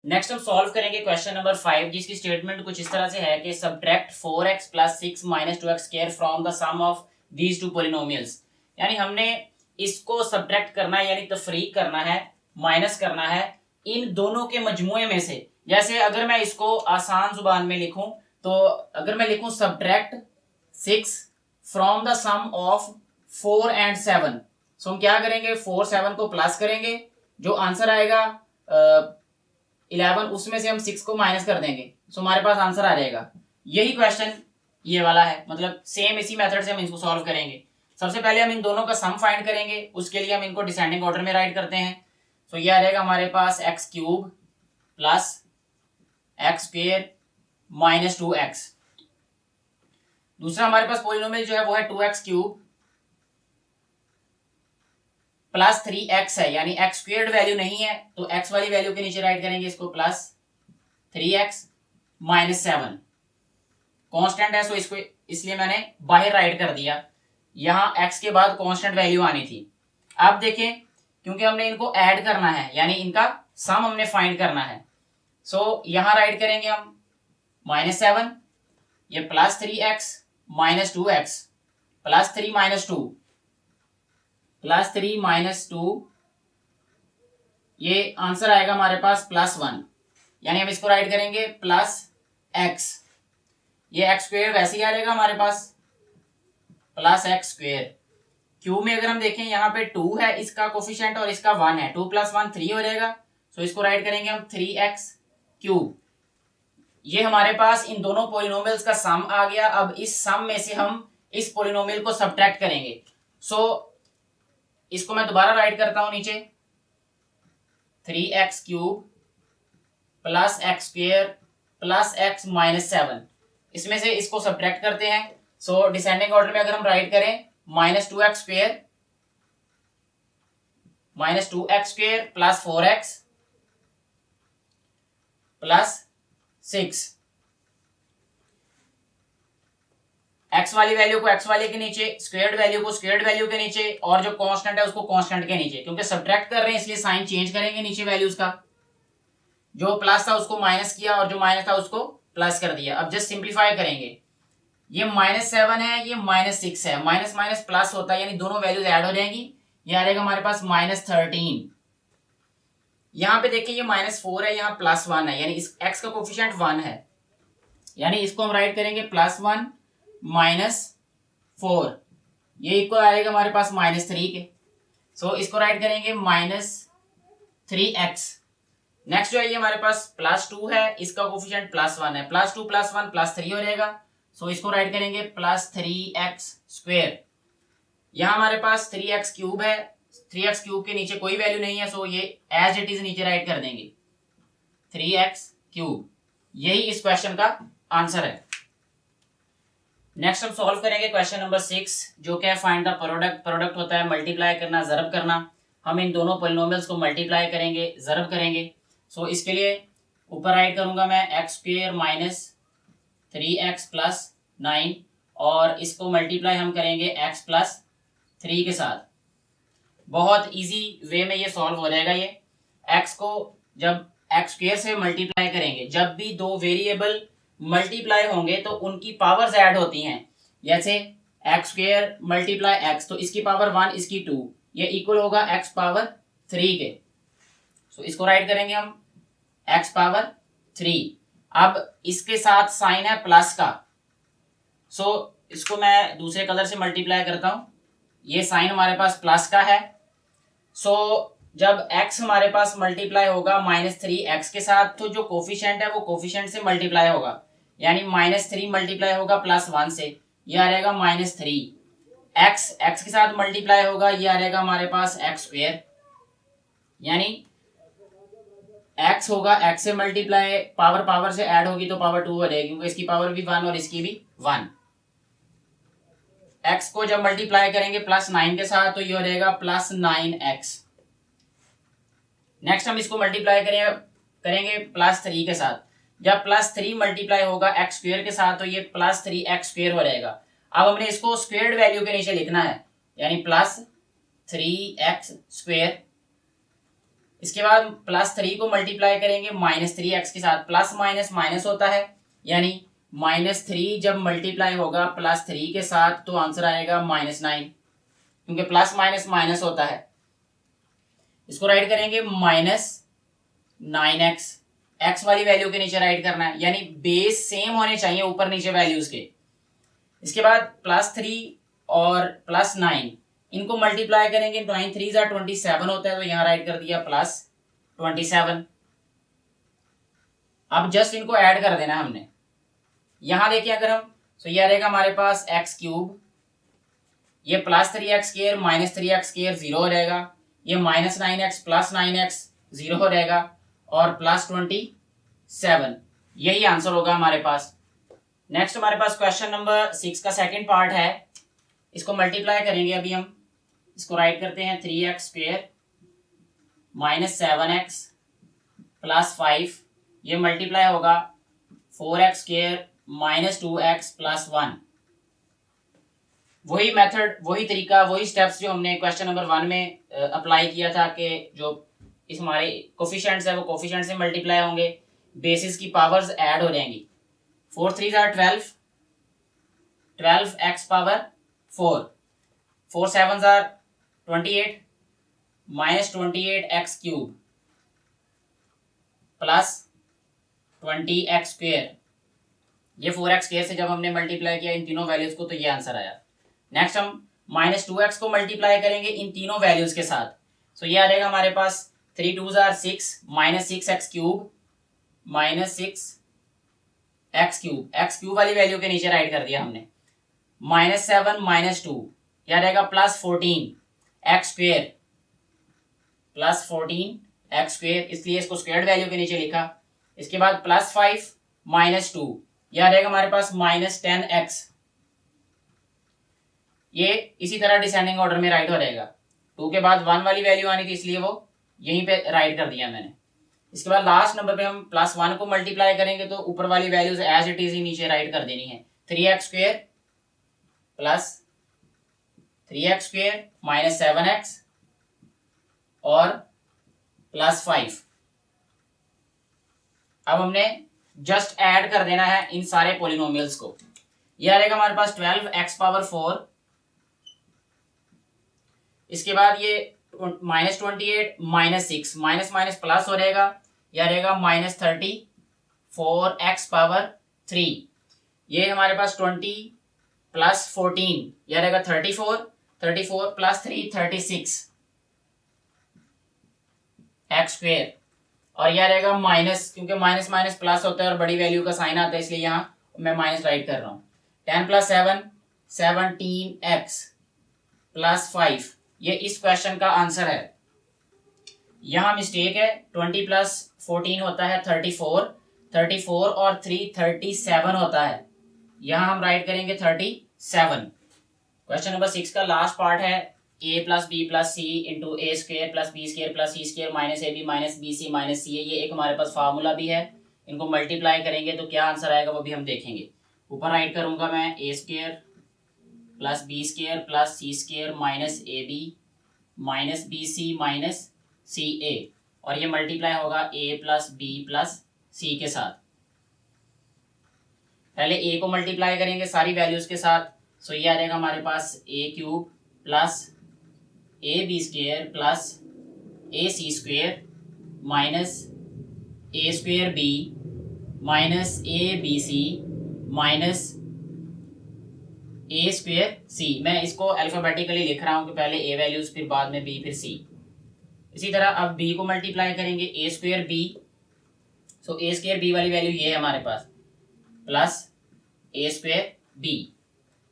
Next हम solve करेंगे question number 5, जिसकी स्टेटमेंट कुछ इस तरह से है कि subtract 4x plus 6 minus 2x square from the sum of these two polynomials. यानी हमने इसको सब्ट्रैक्ट करना है, यानी तफरीक करना है, माइनस करना है इन दोनों के मजमुए में से। जैसे अगर मैं इसको आसान जुबान में लिखूं तो अगर मैं लिखूं subtract 6 from the sum of 4 and 7, so हम क्या करेंगे, 4 7 को प्लस करेंगे, जो आंसर आएगा 11 उसमें से हम 6 को माइनस कर देंगे, सो हमारे पास आंसर आ जाएगा। यही क्वेश्चन ये वाला है, मतलब सेम इसी मेथड से हम इसको सॉल्व करेंगे। सबसे पहले हम इन दोनों का सम फाइंड करेंगे, उसके लिए हम इनको डिसेंडिंग ऑर्डर में राइट करते हैं। सो ये आ जाएगा हमारे पास X cube plus X square minus 2x। दूसरा हमारे पास पोलिनोमियल जो है वो है 2x क्यूब प्लस 3x है, यानी एक्स स्क्वेयर्ड वैल्यू नहीं है तो x वाली वैल्यू के नीचे राइट करेंगे इसको प्लस 3x माइनस 7। कांस्टेंट है, सो इसको इसलिए मैंने बाहर राइट कर दिया, यहां x के बाद कांस्टेंट वैल्यू आनी थी। अब देखें, क्योंकि हमने इनको ऐड करना है, यानी इनका सम हमने फाइंड करना है, सो यहां राइट करेंगे हम माइनस 7, ये plus 3x minus 2x plus 3 minus 2 plus 3 minus 2, ये आंसर आएगा हमारे पास प्लस 1, यानी हम इसको राइट करेंगे प्लस x। ये एक्स स्क्वेयर वैसे ही आ जाएगा हमारे पास प्लस एक्स स्क्वेयर। क्यूब में अगर हम देखें यहाँ पे 2 है इसका कोफिशिएंट और इसका 1 है, 2 प्लस 1 3 हो जाएगा, सो इसको राइट करेंगे हम 3x क्यूब। ये हमारे पास इन दोनों पोलिनोमियल्स का सम आ गया। अब इस सम में से हम इस पोलिनोमियल को सब्ट्रैक्ट करेंगे, सो इसको मैं दोबारा राइट करता हूं नीचे 3x cube plus x square plus x minus 7, इसमें से इसको सब्ट्रैक्ट करते हैं। सो डिसेंडिंग ऑर्डर में अगर हम राइट करें minus 2x square plus 4x plus 6, x वाली वैल्यू को x वाले के नीचे, स्क्वेयर्ड वैल्यू को स्क्वेयर्ड वैल्यू के नीचे, और जो कांस्टेंट है उसको कांस्टेंट के नीचे। क्योंकि सब्ट्रैक्ट कर रहे हैं इसलिए साइन चेंज करेंगे नीचे वैल्यूज का, जो प्लस था उसको माइनस किया और जो माइनस था उसको प्लस कर दिया। अब जस्ट सिंप्लीफाई करेंगे, ये माइनस 7 है, ये माइनस 6 है, माइनस माइनस प्लस होता है, यानी दोनों वैल्यूज ऐड हो जाएंगी, ये आ जाएगा हमारे पास माइनस 13। यहाँ पे देखिए ये माइनस 4 है, यहाँ प्लस 1 है, यानी इस x का कोफिशिएंट 1 है, यानी इसको हम राइट करेंगे प्लस 1 माइनस 4, ये इक्वल आएगा हमारे पास माइनस 3 के, सो इसको राइट करेंगे माइनस 3x। नेक्स्ट जो है ये हमारे पास प्लस 2 है, इसका कोफिशिएंट प्लस 1 है, प्लस 2 प्लस 1 प्लस 3 हो जाएगा, सो इसको राइट करेंगे प्लस 3x स्क्वेयर। यहां हमारे पास 3x क्यूब है, 3x क्यूब के नीचे कोई वैल्यू नहीं है, सो ये एज इट इज नीचे राइट कर देंगे 3x क्यूब। यही इस क्वेश्चन का आंसर है। नेक्स्ट हम सॉल्व करेंगे क्वेश्चन नंबर 6, जो क्या है फाइंड द प्रोडक्ट। प्रोडक्ट होता है मल्टीप्लाई करना, ज़रब करना। हम इन दोनों पोलिनोमियल्स को मल्टीप्लाई करेंगे, ज़रब करेंगे। सो इसके लिए ऊपर राइट करूंगा मैं x square minus 3x plus 9, और इसको मल्टीप्लाई हम करेंगे x प्लस 3 के साथ। बहुत इजी वे में ये सॉल्व हो जाएगा। ये x को जब एक्स स्क्वेयर से मल्टीप्लाई करेंगे, जब भी दो वेरिएबल मल्टीप्लाई होंगे तो उनकी पावर्स ऐड होती हैं। जैसे एक्स स्क्वेयर मल्टीप्लाई एक्स, तो इसकी पावर 1 इसकी 2, ये इक्वल होगा x पावर 3 के। सो इसको राइट करेंगे हम x पावर 3। अब इसके साथ साइन है प्लस का, सो इसको मैं दूसरे कलर से मल्टीप्लाई करता हूं। ये साइन हमारे पास प्लस का है, सो जब x हमारे पास मल्टीप्लाई होगा माइनस 3x के साथ, तो जो कोफिशिएंट है वो कोफिशिएंट से मल्टीप्लाई होगा, यानी माइनस 3 मल्टीप्लाई होगा प्लस 1 से, ये आ जाएगा माइनस 3। x के साथ मल्टीप्लाई होगा, ये आ जाएगा हमारे पास एक्स स्क्वेयर, यानी x होगा x से मल्टीप्लाई, पावर पावर से ऐड होगी तो पावर 2 हो जाएगी, क्योंकि इसकी पावर भी 1 और इसकी भी 1। x को जब मल्टीप्लाई करेंगे प्लस 9 के साथ, तो ये हो जाएगा प्लस 9x। नेक्स्ट हम इसको मल्टीप्लाई करेंगे प्लस 3 के साथ। जब प्लस 3 मल्टीप्लाई होगा एक्स स्क्वेयर के साथ, तो ये प्लस 3x स्क्वेयर हो जाएगा। अब हमने इसको स्क्वेयर्ड वैल्यू के नीचे लिखना है, यानी प्लस 3x स्क्वेयर इसके बाद +3 को मल्टीप्लाई करेंगे -3x के साथ, प्लस माइनस माइनस होता है, यानी -3 जब मल्टीप्लाई होगा +3 के साथ तो आंसर आएगा -9, क्योंकि प्लस माइनस माइनस होता है। इसको राइट करेंगे -9x, x वाली वैल्यू के नीचे राइट करना है, यानी बेस सेम होने चाहिए ऊपर नीचे वैल्यूज के। इसके बाद +3 और +9 इनको मल्टीप्लाई करेंगे, 9 3 27 होता है, तो यहां राइट कर दिया +27। अब जस्ट इनको ऐड कर देना हमने। यहां देखिए अगर हम, तो यह रहेगा हमारे पास x3, ये +3x² -3x² 0 हो जाएगा, ये -9x + 9x 0 हो जाएगा, और +27, यही आंसर होगा हमारे पास। नेक्स्ट हमारे पास क्वेश्चन नंबर 6 का सेकंड पार्ट है, इसको मल्टीप्लाई करेंगे। अभी हम इसको राइट करते हैं, 3x² -7x + 5, ये मल्टीप्लाई होगा 4x² -2x + 1। वही मेथड, वही तरीका, वही स्टेप्स जो हमने क्वेश्चन नंबर 1 में अप्लाई किया था, कि जो इस हमारे कोफिशिएंट्स है वो कोफिशिएंट से मल्टीप्लाई होंगे, बेसिस की पावर्स ऐड हो जाएंगी। 4 3 12, 12x पावर 4, 4 7 28 -28x³ +20x², ये 4x² से जब हमने मल्टीप्लाई किया इन तीनों वैल्यूज को, तो ये आंसर आया। नेक्स्ट हम -2x को मल्टीप्लाई करेंगे इन तीनों वैल्यूज के साथ, सो ये आ जाएगा हमारे पास 3 2 6 -6x³ -6x³ x³ वाली वैल्यू के नीचे राइट कर दिया हमने, -7 -2, यह रहेगा +14x² +14x², इसलिए इसको स्क्वायर्ड वैल्यू के नीचे लिखा। इसके बाद +5 -2, यह रहेगा हमारे पास -10x, ये इसी तरह डिसेंडिंग ऑर्डर में राइट हो जाएगा। 2 के बाद 1 वाली वैल्यू आनी थी, इसलिए वो यहीं पे राइट कर दिया मैंने। इसके बाद लास्ट नंबर पे हम +1 को मल्टीप्लाई करेंगे, तो ऊपर वाली वैल्यूज एज इट इज ही नीचे राइट कर देनी है। 3x² +3x² -7x और +5। अब हमने जस्ट ऐड कर देना है इन सारे पोलिनोमियल्स को। यह रहेगा हमारे पास 12x पावर 4, इसके बाद ये -28 -6, माइनस माइनस प्लस हो जाएगा, यह रहेगा -34x पावर 3, ये हमारे पास 20 + 14, यह रहेगा 34, 34 + 3 36 x², और यह रहेगा माइनस, क्योंकि माइनस माइनस प्लस होता है और बड़ी वैल्यू का साइन आता है, इसलिए यहाँ मैं माइनस राइट कर रहा हूँ। 10 + 7 17x + 5, ये इस क्वेश्चन का आंसर है। यहाँ मिस्टेक है, 20 + 14 होता है 34, 34 और 3 37 होता है, यहाँ हम राइट करेंगे 37। क्वेश्चन नंबर 6 का लास्ट पार्ट है, a + b + c × a² + b² + c² -ab - bc - ca, ये एक हमारे पास फार्मूला भी है। इनको मल्टीप्लाई करेंगे तो क्या आंसर आएगा वो भी हम देखेंगे। ऊपर राइट करूंगा मैं a² + b² + c² -ab - bc - ca, और ये मल्टीप्लाई होगा a + b + c के साथ। पहले a को मल्टीप्लाई करेंगे सारी वैल्यूज के साथ, सो ये आ जाएगा हमारे पास a³ + ab² + ac² -a²b -abc -a²c। मैं इसको अल्फाबेटिकली लिख रहा हूं कि पहले a वैल्यूज, फिर बाद में b, फिर c। इसी तरह अब b को मल्टीप्लाई करेंगे a²b, सो a²b वाली वैल्यू ये है हमारे पास, प्लस a²b,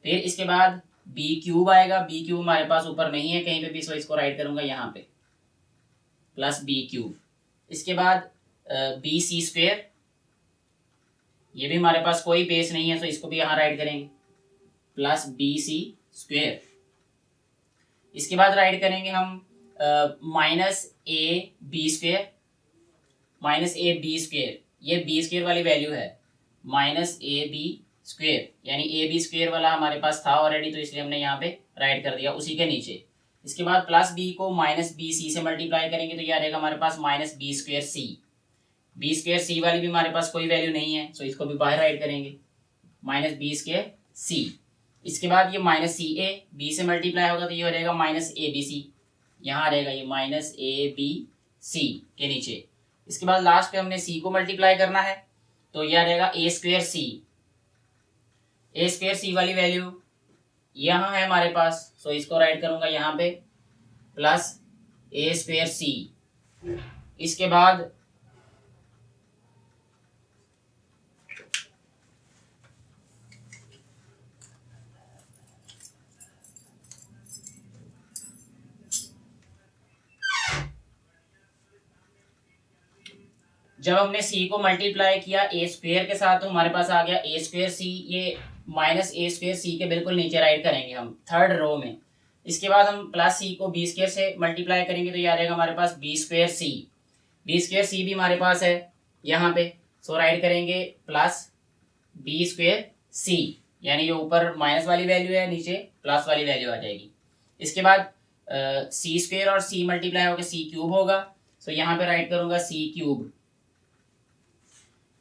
फिर इसके बाद b³ आएगा, b³ हमारे पास ऊपर नहीं है कहीं पे भी, सो इसको राइट करूंगा यहाँ पे प्लस b³। इसके बाद bc², ये भी हमारे पास कोई बेस नहीं है, सो इसको भी यहाँ राइट करेंगे प्लस bc²। इसके बाद राइट करेंगे हम -ab², ये b² वाली वैल्यू है, -ab², यानी ab² वाला हमारे पास था ऑलरेडी, तो इसलिए हमने यहाँ पे राइट कर दिया उसी के नीचे। इसके बाद प्लस बी को माइनस बी सी से मल्टीप्लाई करेंगे तो यह रहेगा हमारे पास माइनस बी स्क्वेयर सी। बी स्क्वेयर सी वाली भी हमारे पास कोई वैल्यू नहीं है, सो इसको भी बाहर राइट करेंगे, माइनस बी स्क्वेयर सी। इसके बाद ये माइनस सी ए, बी से मल्टीप्लाई होगा तो ये हो रहेगा माइनस ए बी सी, यहाँ रहेगा ये माइनस ए बी सी के नीचे। इसके बाद लास्ट पे हमने सी को मल्टीप्लाई करना है तो यह रहेगा ए स्क्वेयर सी। ए स्क्वेयर सी वाली वैल्यू यहाँ है हमारे पास, सो इसको राइट करूंगा यहाँ पे प्लस ए स्क्वेयर सी। इसके बाद जब हमने सी को मल्टीप्लाई किया ए स्क्वेयर के साथ तो हमारे पास आ गया ए स्क्वेयर सी। ये माइनस ए स्क्वेयर सी के बिल्कुल नीचे राइट करेंगे हम थर्ड रो में। इसके बाद हम प्लस सी को बी स्क्वेयर से मल्टीप्लाई करेंगे तो यह रहेगा हमारे पास बी स्क्वेयर सी। बी स्क्वेयर सी भी हमारे पास है यहाँ पे, सो राइट करेंगे प्लस बी स्क्वेयर सी, यानी जो ऊपर माइनस वाली वैल्यू है नीचे प्लस वाली वैल्यू आ जाएगी। इसके बाद सी स्क्वेयर और सी मल्टीप्लाई होकर सी क्यूब होगा, सो यहाँ पे राइट करूंगा सी क्यूब।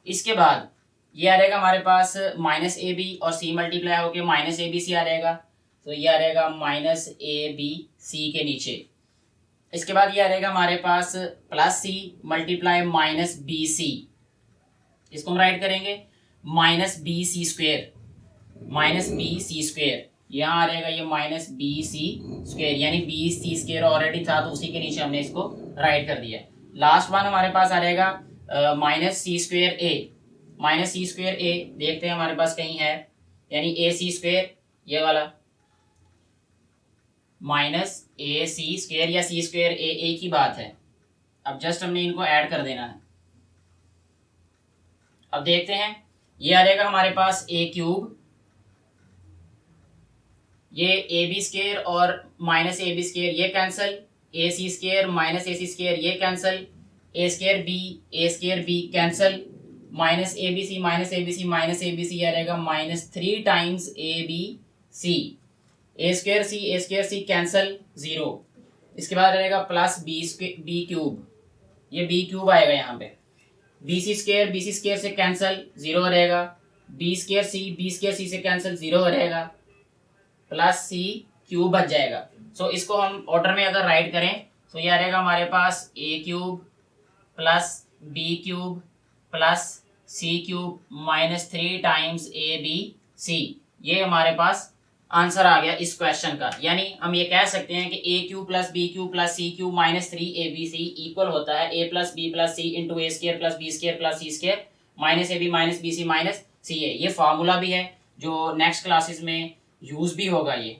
इसके बाद ये आ रहेगा हमारे पास माइनस ए बी और सी मल्टीप्लाई होके माइनस ए बी सी आ रहेगा, तो ये आ रहेगा माइनस ए बी सी के नीचे। इसके बाद ये आ रहेगा हमारे पास plus C multiply minus B C, इसको हम राइट करेंगे minus B C square, minus B C square, यहाँ आ रहेगा ये माइनस बी सी स्क्वेयर, यानी बी सी स्क्वेयर ऑलरेडी था तो उसी के नीचे हमने इसको राइट कर दिया। लास्ट वन हमारे पास आ रहेगा माइनस सी स्क्वेयर ए। माइनस सी स्क्वेयर ए देखते हैं हमारे पास कहीं है, यानी ए सी स्क्वेयर ये वाला माइनस ए सी स्क्वेयर या सी स्क्वेयर ए एक ही बात है। अब जस्ट हमने इनको ऐड कर देना है। अब देखते हैं, ये आ जाएगा हमारे पास ए क्यूब, ये ए बी स्क्वेयर और माइनस ए बी स्क्वेयर ये cancel, A C square minus A C square ये cancel, A square B cancel, minus A B C minus A B C minus A B C आ रहेगा minus 3 times A B C, A square C cancel 0। इसके बाद रहेगा plus B cube, ये B cube आएगा यहाँ पे, B C square से कैंसल 0 रहेगा, बी स्क्वेयर सी से कैंसल 0 रहेगा, प्लस सी क्यूब बच जाएगा। सो इसको हम ऑर्डर में अगर राइट करें तो यह रहेगा हमारे पास A cube plus B cube plus C cube minus 3 times A B C, ये हमारे पास आंसर आ गया इस क्वेश्चन का। यानी हम ये कह सकते हैं कि A cube plus B cube plus C cube minus 3 A B C equal होता है A plus B plus C into A square plus B square plus C square minus A B minus B C minus C A. ये formula भी है जो next classes में use भी होगा ये।